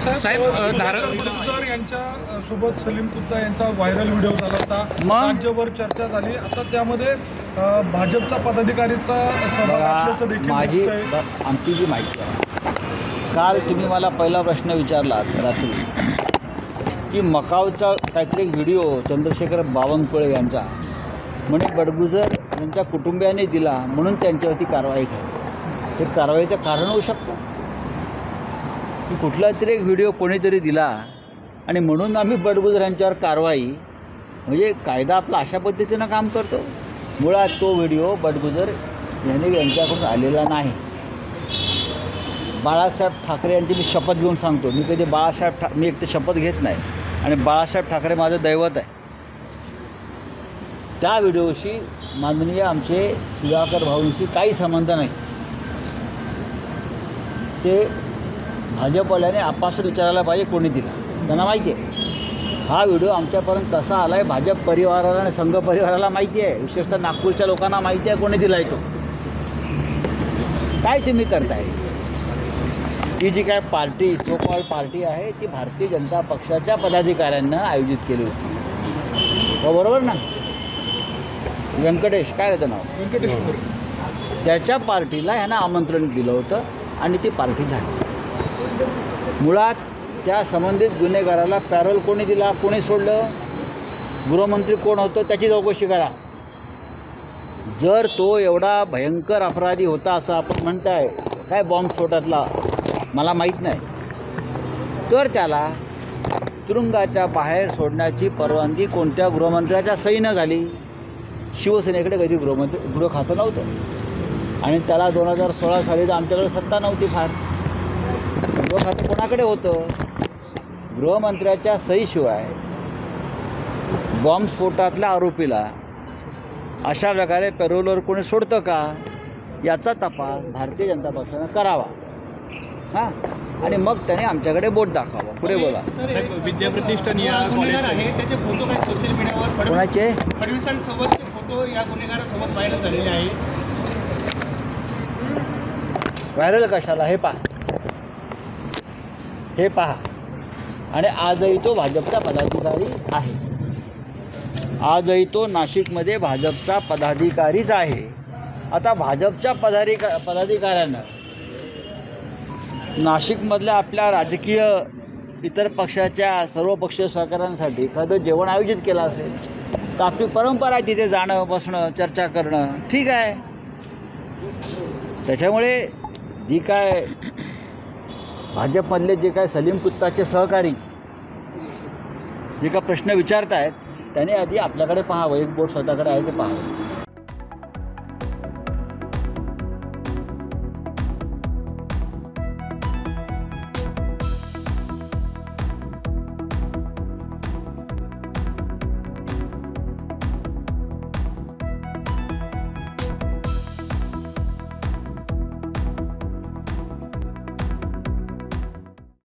साहेब sir यांच्या सोबत सलीम कुत्ता यांचा व्हायरल व्हिडिओ झाला होता, राज्यभर चर्चा झाली. आता त्यामध्ये भाजपचा पदाधिकारीचा सहभाग असल्याचं देखील आमची जी माहिती आहे, काल तुम्ही मला पहिला प्रश्न विचारलात रात्री की मकावचा काहीतरी व्हिडिओ चंद्रशेखर बावनकुळे यांचा म्हणे बडगुजर यांच्या कुटुंबियाने दिला म्हणून त्यांच्यावरती कारवाई झाली. हे कारवाईचं कारण होऊ शकतं की कुठला तरी एक व्हिडिओ कोणीतरी दिला आणि म्हणून आम्ही बडगुजर यांच्यावर कारवाई. म्हणजे कायदा आपला अशा पद्धतीनं काम करतो. मुळात तो व्हिडिओ बडगुजर यांच्याकडून आलेला नाही. बाळासाहेब ठाकरे यांची मी शपथ घेऊन सांगतो, मी कधी मी एक तर शपथ घेत नाही आणि बाळासाहेब ठाकरे माझं दैवत आहे. त्या व्हिडिओशी माननीय आमचे सुधाकर भाऊंशी काही संबंध नाही. ते भाजपवाल्याने आपासून विचारायला पाहिजे कोणी दिला, त्यांना माहिती आहे. हा व्हिडिओ आमच्यापर्यंत कसा आला आहे भाजप परिवाराला आणि संघ परिवाराला माहिती आहे, विशेषतः नागपूरच्या लोकांना माहिती आहे कोणी दिला आहे तो. काय तुम्ही करताय? ही जी काय पार्टी सो कॉल्ड पार्टी आहे ती भारतीय जनता पक्षाच्या पदाधिकाऱ्यांना आयोजित केली होती, हो बरोबर ना? व्यंकटेश काय होतं नाव, व्यंकटेश, त्याच्या पार्टीला ह्यांना आमंत्रण दिलं होतं आणि ती पार्टी झाली. मुळात त्या संबंधित गुन्हेगाराला पॅरोल कोणी दिला, कोणी सोडलं, गृहमंत्री कोण होतं त्याची चौकशी करा. जर तो एवढा भयंकर अपराधी होता असं आपण म्हणताय, काय बॉम्बस्फोटातला मला माहीत नाही, तर त्याला तुरुंगाच्या बाहेर सोडण्याची परवानगी कोणत्या गृहमंत्र्याच्या सहीनं झाली? शिवसेनेकडे कधी गृह खातं नव्हतं आणि त्याला 2016 साली तर आमच्याकडे सत्ता नव्हती फार. गृह खातं कोणाकडे होतं? गृहमंत्र्याच्या सहीशिवाय बॉम्बस्फोटातल्या आरोपीला अशा प्रकारे पॅरोलवर कोणी सोडतं का, याचा तपास भारतीय जनता पक्षानं करावा. हां, आणि मग त्याने आमच्याकडे बोट दाखवावं. पुढे बोला. विद्याप्रतिष्ठान या कॉलेज आहे त्याचे फोटो काही सोशल मीडियावर कोणाचे फडणवीसांसोबतचे फोटो या गुन्हेगारासोबत व्हायरल झालेले आहे. व्हायरल कशाला हे पहा, हे पहा. आणि आजही तो भाजपचा पदाधिकारी आहे. आजही तो नाशिकमध्ये भाजपचा पदाधिकारीच आहे. आता भाजपच्या पदाधिकाऱ्यानं नाशिकमधल्या आपल्या राजकीय इतर पक्षाच्या सर्व पक्षीय सहकाऱ्यांसाठी एखादं जेवण आयोजित केलं असेल तर आपली परंपरा आहे तिथे जाणं, बसणं, चर्चा करणं, ठीक आहे. त्याच्यामुळे जी काय भाजपमधले जे काय सलीम कुत्ताचे सहकारी जे काय प्रश्न विचारत आहेत त्याने आधी आपल्याकडे पाहावं, एक बोट स्वतःकडे आहे ते पाहावं.